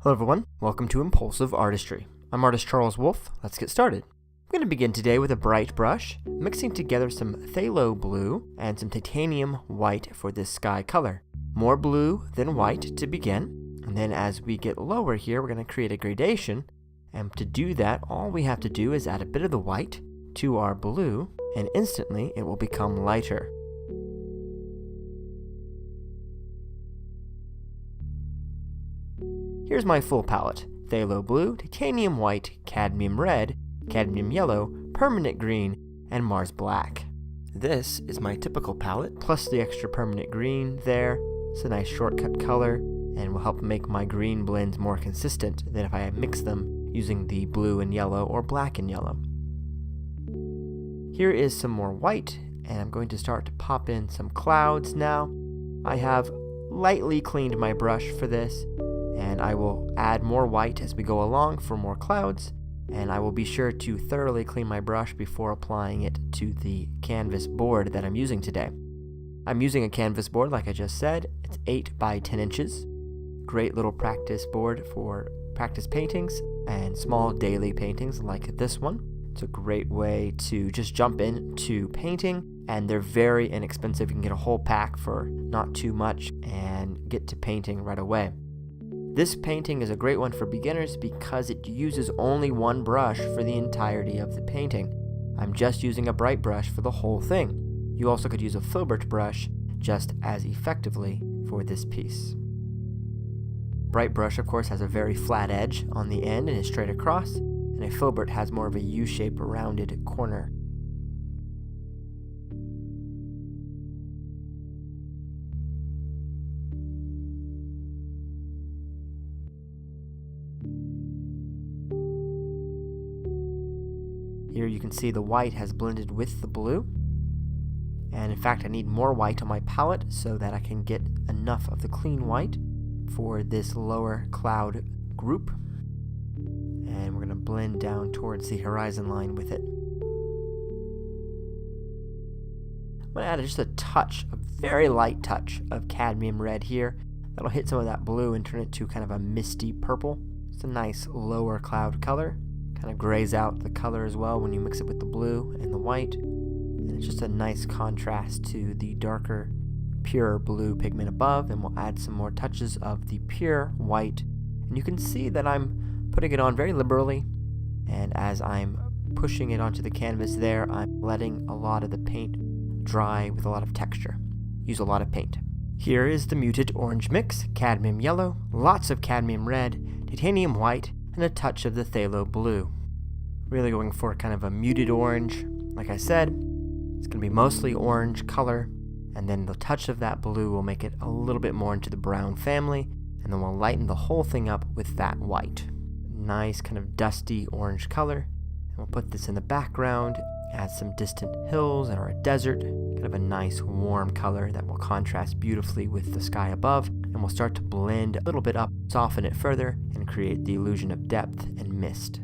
Hello everyone, welcome to Impulsive Artistry. I'm artist Charles Wolf. Let's get started. I'm going to begin today with a bright brush, mixing together some phthalo blue and some titanium white for this sky color. More blue than white to begin, and then as we get lower here, we're going to create a gradation, and to do that, all we have to do is add a bit of the white to our blue, and instantly it will become lighter. Here's my full palette: phthalo blue, titanium white, cadmium red, cadmium yellow, permanent green, and Mars black. This is my typical palette, plus the extra permanent green there. It's a nice shortcut color, and will help make my green blends more consistent than if I mix them using the blue and yellow or black and yellow. Here is some more white, and I'm going to start to pop in some clouds now. I have lightly cleaned my brush for this, and I will add more white as we go along for more clouds, and I will be sure to thoroughly clean my brush before applying it to the canvas board that I'm using today. I'm using a canvas board, like I just said. It's 8 by 10 inches. Great little practice board for practice paintings and small daily paintings like this one. It's a great way to just jump into painting, and they're very inexpensive. You can get a whole pack for not too much and get to painting right away. This painting is a great one for beginners because it uses only one brush for the entirety of the painting. I'm just using a bright brush for the whole thing. You also could use a filbert brush just as effectively for this piece. Bright brush, of course, has a very flat edge on the end and is straight across, and a filbert has more of a U-shaped rounded corner. Here you can see the white has blended with the blue, and in fact I need more white on my palette so that I can get enough of the clean white for this lower cloud group, and we're going to blend down towards the horizon line with it. I'm going to add just a touch, a very light touch of cadmium red here. That'll hit some of that blue and turn it to kind of a misty purple. It's a nice lower cloud color. Kind of grays out the color as well when you mix it with the blue and the white, and it's just a nice contrast to the darker pure blue pigment above. And we'll add some more touches of the pure white, and you can see that I'm putting it on very liberally, and as I'm pushing it onto the canvas there, I'm letting a lot of the paint dry with a lot of texture. Use a lot of paint. Here is the muted orange mix: cadmium yellow, lots of cadmium red, titanium white, and a touch of the phthalo blue. Really going for kind of a muted orange. Like I said, it's going to be mostly orange color, and then the touch of that blue will make it a little bit more into the brown family, and then we'll lighten the whole thing up with that white. Nice kind of dusty orange color, and we'll put this in the background, add some distant hills or a desert, kind of a nice warm color that will contrast beautifully with the sky above, and we'll start to blend a little bit up, soften it further, and create the illusion of depth and mist.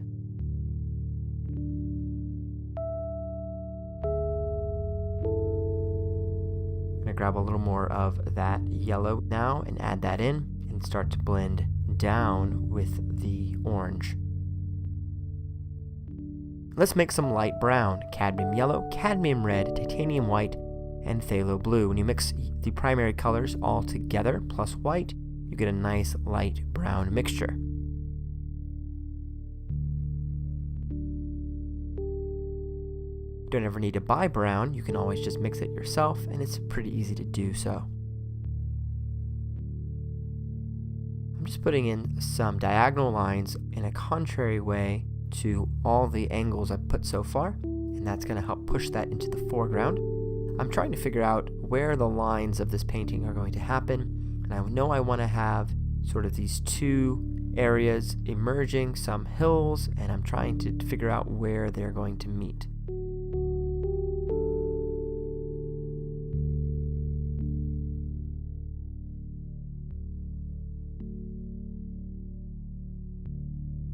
I'm going to grab a little more of that yellow now and add that in and start to blend down with the orange. Let's make some light brown: cadmium yellow, cadmium red, titanium white, and phthalo blue. When you mix the primary colors all together plus white, you get a nice light brown mixture. You don't ever need to buy brown. You can always just mix it yourself, and it's pretty easy to do so. I'm just putting in some diagonal lines in a contrary way to all the angles I've put so far, and that's going to help push that into the foreground. I'm trying to figure out where the lines of this painting are going to happen, and I know I want to have sort of these two areas emerging, some hills, and I'm trying to figure out where they're going to meet.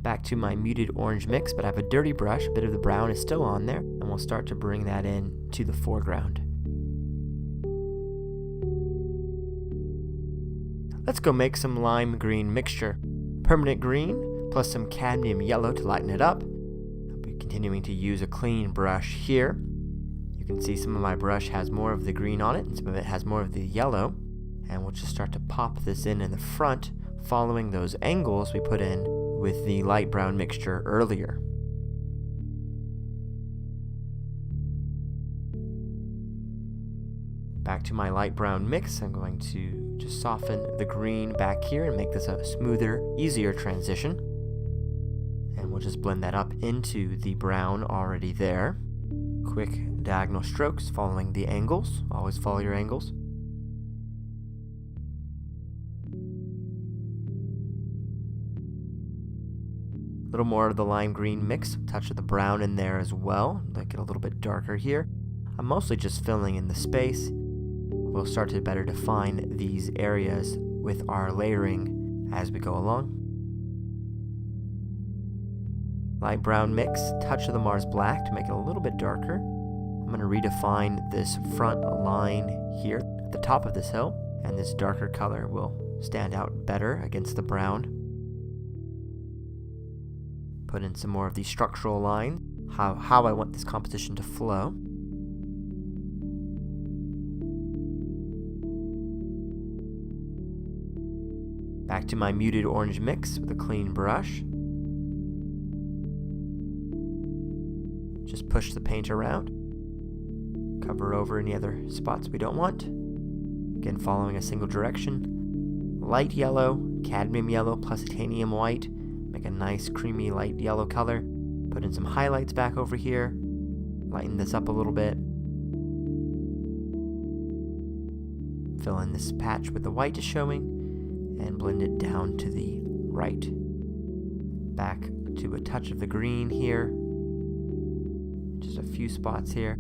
Back to my muted orange mix, but I have a dirty brush. A bit of the brown is still on there, and we'll start to bring that in to the foreground. Let's go make some lime green mixture. permanent green plus some cadmium yellow to lighten it up. I'll be continuing to use a clean brush here. You can see some of my brush has more of the green on it and some of it has more of the yellow. And we'll just start to pop this in the front, following those angles we put in with the light brown mixture earlier. Back to my light brown mix, I'm going to just soften the green back here and make this a smoother, easier transition. And we'll just blend that up into the brown already there. Quick diagonal strokes following the angles. Always follow your angles. A little more of the lime green mix, touch of the brown in there as well, make it a little bit darker here. I'm mostly just filling in the space. We'll start to better define these areas with our layering as we go along. Light brown mix, touch of the Mars black to make it a little bit darker. I'm going to redefine this front line here at the top of this hill, and this darker color will stand out better against the brown. Put in some more of the structural lines, how I want this composition to flow. Back to my muted orange mix with a clean brush. Just push the paint around. Cover over any other spots we don't want. Again, following a single direction. Light yellow, cadmium yellow plus titanium white. Make a nice creamy light yellow color. Put in some highlights back over here. Lighten this up a little bit. Fill in this patch with the white is showing. And blend it down to the right. Back to a touch of the green here. Just a few spots here.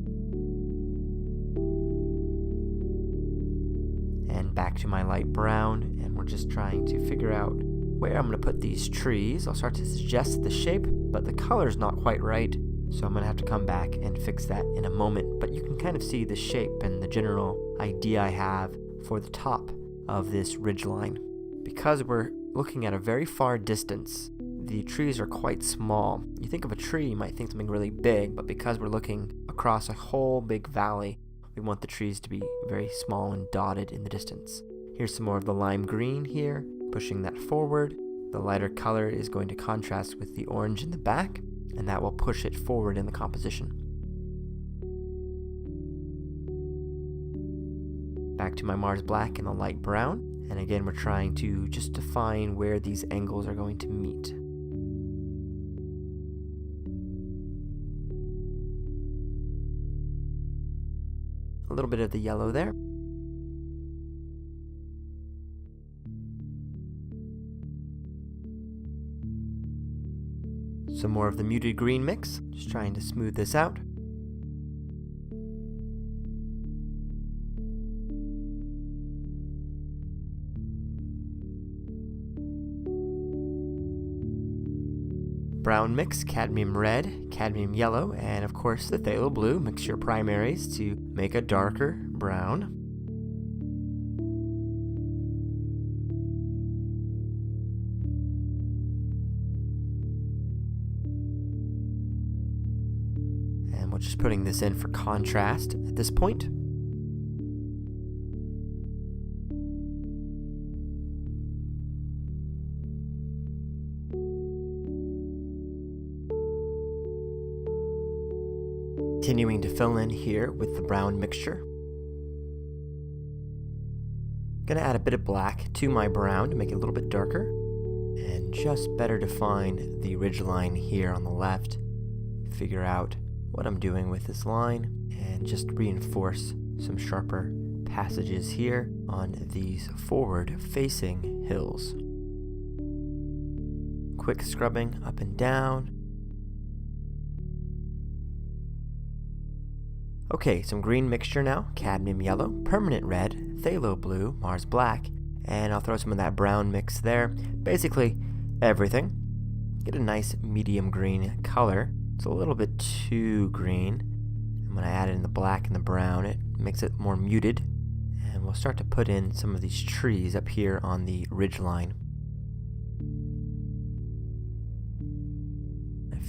And back to my light brown, and we're just trying to figure out where I'm going to put these trees. I'll start to suggest the shape, but the color's not quite right, so I'm going to have to come back and fix that in a moment. But you can kind of see the shape and the general idea I have for the top of this ridgeline. Because we're looking at a very far distance, the trees are quite small. You think of a tree, you might think something really big, but because we're looking across a whole big valley, we want the trees to be very small and dotted in the distance. Here's some more of the lime green here, pushing that forward. The lighter color is going to contrast with the orange in the back, and that will push it forward in the composition. Back to my Mars black and the light brown. And again, we're trying to just define where these angles are going to meet. A little bit of the yellow there. Some more of the muted green mix, just trying to smooth this out. Brown mix, cadmium red, cadmium yellow, and of course the phthalo blue. Mix your primaries to make a darker brown. And we're just putting this in for contrast at this point. Continuing to fill in here with the brown mixture. Gonna add a bit of black to my brown to make it a little bit darker and just better define the ridge line here on the left. Figure out what I'm doing with this line and just reinforce some sharper passages here on these forward facing hills. Quick scrubbing up and down. Okay, some green mixture now, cadmium yellow, permanent red, phthalo blue, Mars black, and I'll throw some of that brown mix there. Basically, everything. Get a nice medium green color. It's a little bit too green. And when I add in the black and the brown, it makes it more muted. And we'll start to put in some of these trees up here on the ridge line.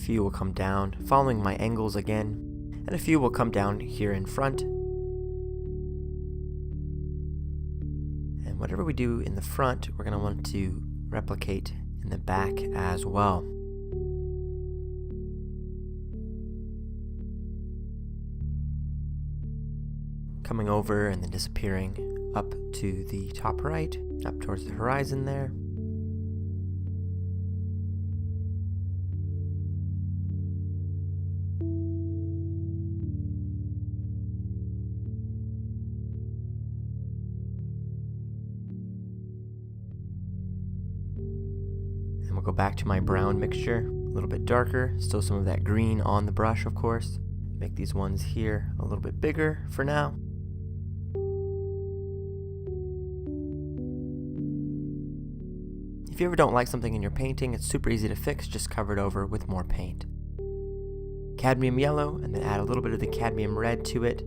few will come down, following my angles again, and a few will come down here in front. And whatever we do in the front, we're going to want to replicate in the back as well. Coming over and then disappearing up to the top right, up towards the horizon there. And we'll go back to my brown mixture, a little bit darker, still some of that green on the brush, of course. Make these ones here a little bit bigger for now. If you ever don't like something in your painting, it's super easy to fix, just cover it over with more paint. Cadmium yellow, and then add a little bit of the cadmium red to it.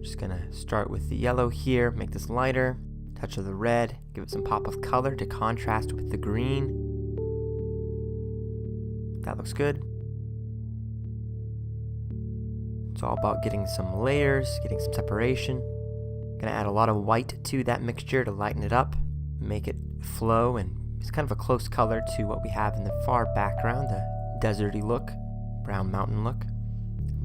Just gonna start with the yellow here, make this lighter, touch of the red, give it some pop of color to contrast with the green. That looks good. It's all about getting some layers, getting some separation. Gonna add a lot of white to that mixture to lighten it up, make it flow, and it's kind of a close color to what we have in the far background, the deserty look, brown mountain look.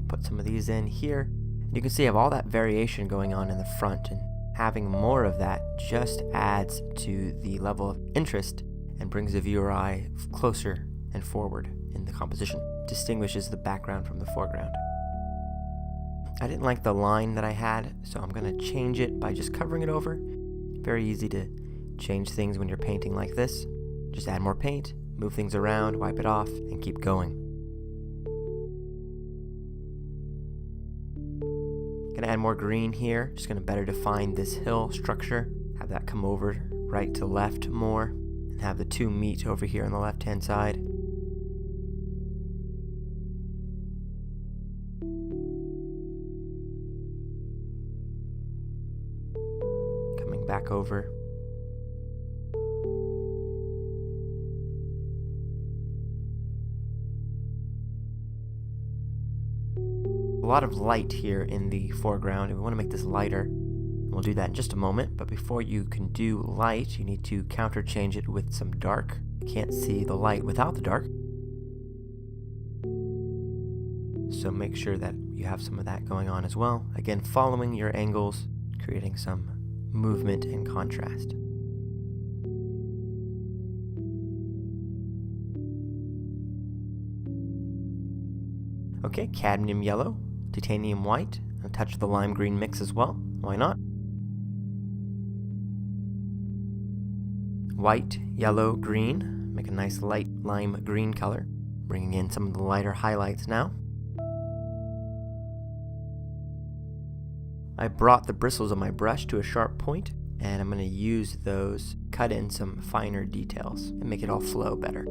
Put some of these in here. And you can see I have all that variation going on in the front, and having more of that just adds to the level of interest and brings the viewer eye closer and forward in the composition. Distinguishes the background from the foreground. I didn't like the line that I had, so I'm going to change it by just covering it over. Very easy to change things when you're painting like this. Just add more paint, move things around, wipe it off, and keep going. Gonna add more green here, just gonna better define this hill structure. Have that come over right to left more, and have the two meet over here on the left hand side. Coming back over. A lot of light here in the foreground, and we want to make this lighter. We'll do that in just a moment, but before you can do light, you need to counter change it with some dark. You can't see the light without the dark. So make sure that you have some of that going on as well. Again, following your angles, creating some movement and contrast. Okay, cadmium yellow, titanium white, a touch of the lime green mix as well. Why not? White, yellow, green. Make a nice light lime green color. Bringing in some of the lighter highlights now. I brought the bristles of my brush to a sharp point, and I'm going to use those, cut in some finer details, and make it all flow better.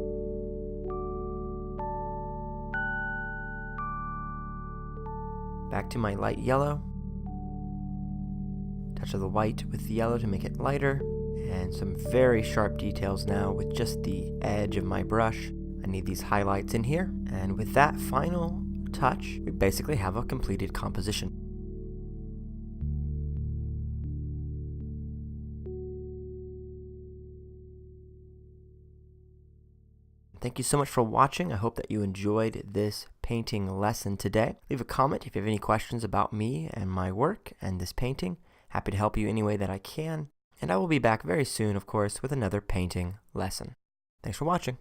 Back to my light yellow. Touch of the white with the yellow to make it lighter. And some very sharp details now with just the edge of my brush. I need these highlights in here. And with that final touch, we basically have a completed composition. Thank you so much for watching. I hope that you enjoyed this painting lesson today. Leave a comment if you have any questions about me and my work and this painting. Happy to help you any way that I can. And I will be back very soon, of course, with another painting lesson. Thanks for watching.